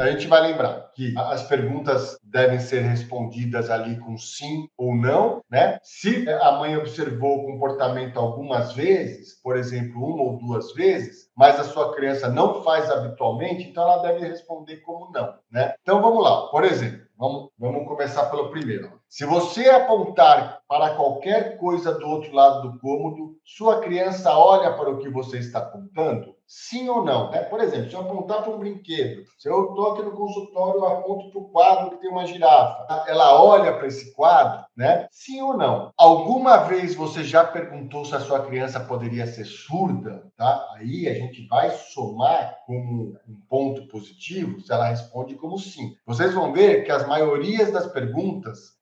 A gente vai lembrar que as perguntas devem ser respondidas ali com sim ou não, né? Se a mãe observou o comportamento algumas vezes, por exemplo, uma ou duas vezes, mas a sua criança não faz habitualmente, então ela deve responder como não, né? Então vamos lá, por exemplo, vamos começar pelo primeiro. Se você apontar para qualquer coisa do outro lado do cômodo, sua criança olha para o que você está apontando? Sim ou não? Né? Por exemplo, se eu apontar para um brinquedo, se eu estou aqui no consultório, eu aponto para o quadro que tem uma girafa, ela olha para esse quadro, né? Sim ou não? Alguma vez você já perguntou se a sua criança poderia ser surda? Tá? Aí a gente vai somar como um ponto positivo se ela responde como sim. Vocês vão ver que as maiorias das perguntas,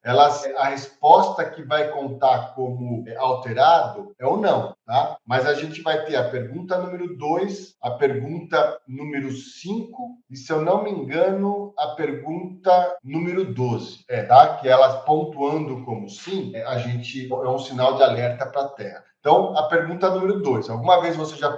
a resposta que vai contar como alterado é o não, tá? Mas a gente vai ter a pergunta número 2, a pergunta número 5 e, se eu não me engano, a pergunta número 12, tá? Que elas pontuando como sim, a gente é um sinal de alerta para a Terra. Então, a pergunta número 2, alguma vez você já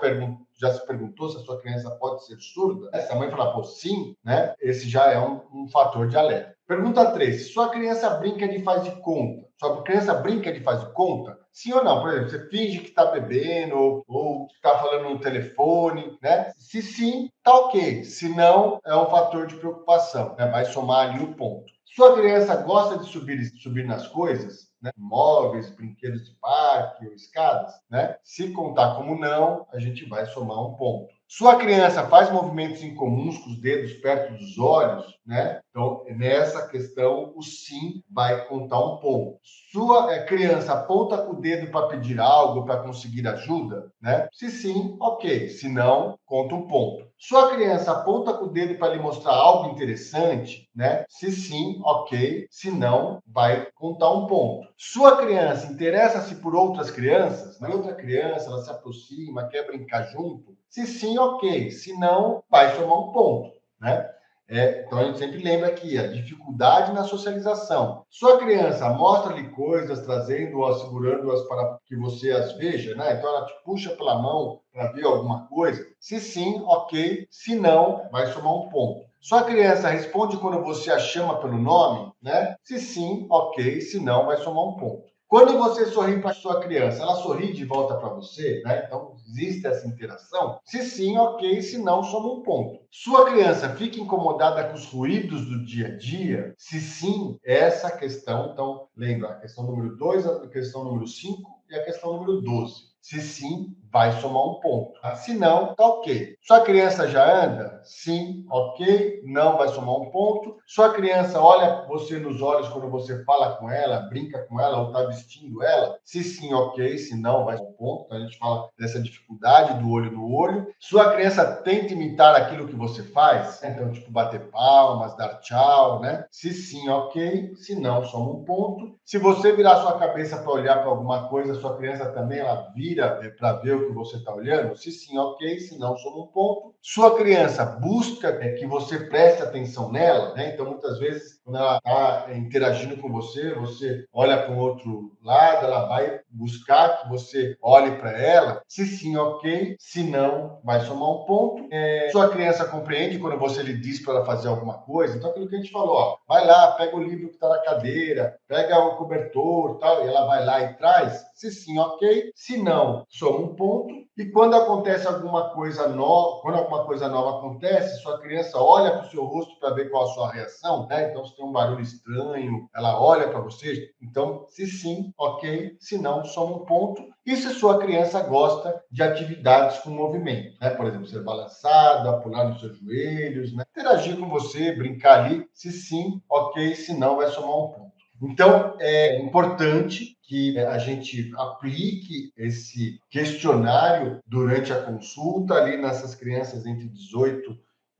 se perguntou se a sua criança pode ser surda? Se a mãe falar, pô, sim, né? Esse já é um fator de alerta. Pergunta 3, se sua criança brinca de faz de conta, sua criança brinca de faz de conta? Sim ou não? Por exemplo, você finge que está bebendo ou está falando no telefone, né? Se sim, tá ok. Se não, é um fator de preocupação, né? Vai somar ali o ponto. Sua criança gosta de subir nas coisas, né? Móveis, brinquedos de parque ou escadas, né? Se contar como não, a gente vai somar um ponto. Sua criança faz movimentos incomuns com os dedos perto dos olhos, né? Então, nessa questão, o sim vai contar um ponto. Sua criança aponta com o dedo para pedir algo, para conseguir ajuda, né? Se sim, ok. Se não, conta um ponto. Sua criança aponta com o dedo para lhe mostrar algo interessante, né? Se sim, ok. Se não, vai contar um ponto. Sua criança interessa-se por outras crianças, né? Outra criança, ela se aproxima, quer brincar junto. Se sim, ok. Se não, vai somar um ponto, né? Então a gente sempre lembra aqui a dificuldade na socialização. Sua criança mostra-lhe coisas, trazendo-as, segurando-as para que você as veja, né? Então ela te puxa pela mão para ver alguma coisa. Se sim, ok. Se não, vai somar um ponto. Sua criança responde quando você a chama pelo nome, né? Se sim, ok. Se não, vai somar um ponto. Quando você sorri para sua criança, ela sorri de volta para você, né? Então, existe essa interação? Se sim, ok. Se não, soma um ponto. Sua criança fica incomodada com os ruídos do dia a dia? Se sim, essa questão. Então, lembra, a questão número 2, a questão número 5 e a questão número 12. Se sim, vai somar um ponto. Se não, tá ok. Sua criança já anda? Sim, ok. Não vai somar um ponto. Sua criança olha você nos olhos quando você fala com ela, brinca com ela ou está vestindo ela? Se sim, ok. Se não, vai somar um ponto. Então, a gente fala dessa dificuldade do olho no olho. Sua criança tenta imitar aquilo que você faz? Então, tipo, bater palmas, dar tchau, né? Se sim, ok. Se não, soma um ponto. Se você virar sua cabeça para olhar para alguma coisa, sua criança também ela vira para ver o que você está olhando? Se sim, ok. Se não, soma um ponto. Sua criança busca que você preste atenção nela, né? Então, muitas vezes, quando ela está interagindo com você, você olha para o outro lado, ela vai buscar que você olhe para ela. Se sim, ok. Se não, vai somar um ponto. Sua criança compreende quando você lhe diz para ela fazer alguma coisa? Então, aquilo que a gente falou, ó, vai lá, pega o livro que está na cadeira, pega o cobertor, tal, e ela vai lá e traz. Se sim, ok. Se não, soma um ponto. E quando acontece alguma coisa nova, quando alguma coisa nova acontece, sua criança olha para o seu rosto para ver qual a sua reação, né? Então, se tem um barulho estranho, ela olha para você. Então, se sim, ok. Se não, soma um ponto. E se sua criança gosta de atividades com movimento, né? Por exemplo, ser balançada, pular nos seus joelhos, né? Interagir com você, brincar ali. Se sim, ok. Se não, vai somar um ponto. Então, é importante que a gente aplique esse questionário durante a consulta ali nessas crianças entre 18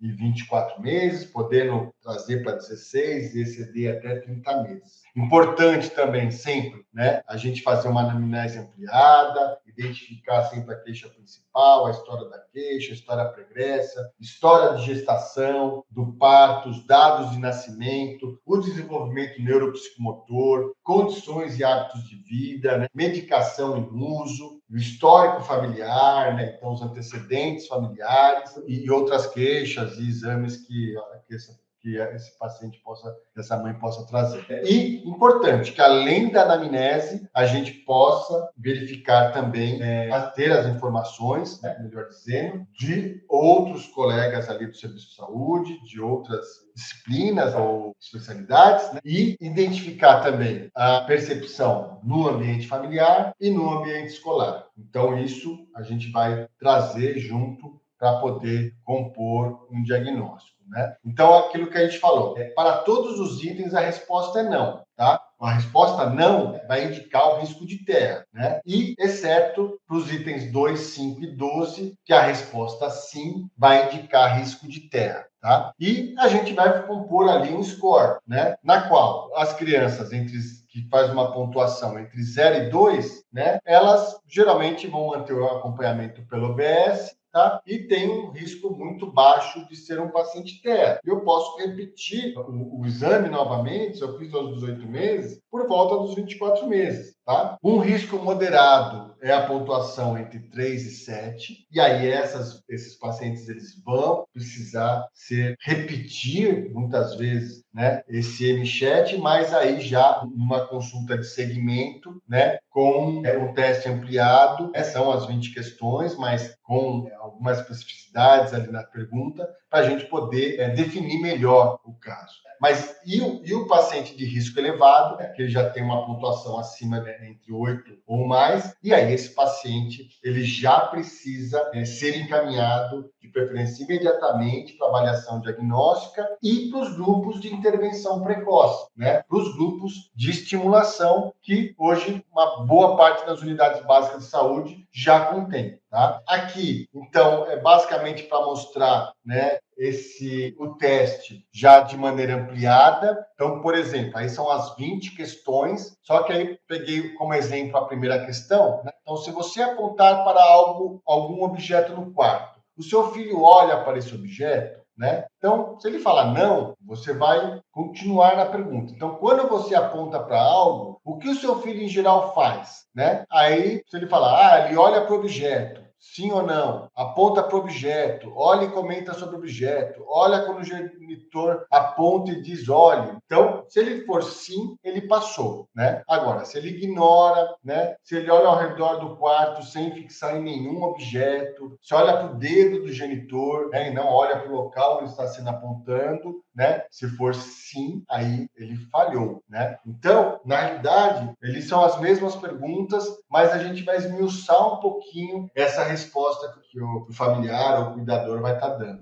e 24 meses, podendo trazer para 16 e exceder até 30 meses. Importante também, sempre, né, a gente fazer uma anamnese ampliada, identificar sempre a queixa principal, a história da queixa, a história pregressa, história de gestação, do parto, os dados de nascimento, o desenvolvimento neuropsicomotor, condições e hábitos de vida, né, medicação em uso, o histórico familiar, né, então os antecedentes familiares e outras queixas e exames que esse paciente possa, essa mãe possa trazer. E importante que além da anamnese, a gente possa verificar também, ter as informações, né, melhor dizendo, de outros colegas ali do serviço de saúde, de outras disciplinas ou especialidades, né, e identificar também a percepção no ambiente familiar e no ambiente escolar. Então, isso a gente vai trazer junto para poder compor um diagnóstico, né? Então, aquilo que a gente falou, para todos os itens a resposta é não, tá? A resposta não vai indicar o risco de terra, né? E, exceto para os itens 2, 5 e 12, que a resposta sim vai indicar risco de terra, tá? E a gente vai compor ali um score, né? Na qual as crianças que faz uma pontuação entre 0 e 2, né? Elas geralmente vão manter o acompanhamento pelo OBS, tá? E tem um risco muito baixo de ser um paciente TEA. Eu posso repetir o exame novamente, se eu fiz aos 18 meses, por volta dos 24 meses, tá? Um risco moderado é a pontuação entre 3 e 7, e aí esses pacientes eles vão precisar repetir muitas vezes, né, esse MCHAT, mas aí já uma consulta de segmento, né, com um teste ampliado, são as 20 questões, mas com algumas especificidades ali na pergunta, para a gente poder definir melhor o caso. Mas e o paciente de risco elevado, que ele já tem uma pontuação acima, né, entre 8 ou mais, e aí esse paciente ele já precisa ser encaminhado, de preferência imediatamente, para avaliação diagnóstica e para os grupos de intervenção precoce, né? Para os grupos de estimulação, que hoje uma boa parte das unidades básicas de saúde já contém, tá? Aqui, então, é basicamente para mostrar, né, o teste já de maneira ampliada. Então, por exemplo, aí são as 20 questões, só que aí peguei como exemplo a primeira questão, né? Então, se você apontar para algum objeto no quarto, o seu filho olha para esse objeto, né? Então, se ele falar não, você vai continuar na pergunta. Então, quando você aponta para algo, o que o seu filho em geral faz, né? Aí, se ele falar, ele olha para o objeto, sim ou não, aponta para o objeto, olha e comenta sobre o objeto, olha quando o genitor aponta e diz olhe. Então, se ele for sim, ele passou, né? Agora, se ele ignora, né? Se ele olha ao redor do quarto sem fixar em nenhum objeto, se olha para o dedo do genitor, né, e não olha para o local onde está sendo apontando, né? Se for sim, aí ele falhou, né? Então, na realidade, eles são as mesmas perguntas, mas a gente vai esmiuçar um pouquinho essa resposta que o familiar ou o cuidador vai estar dando.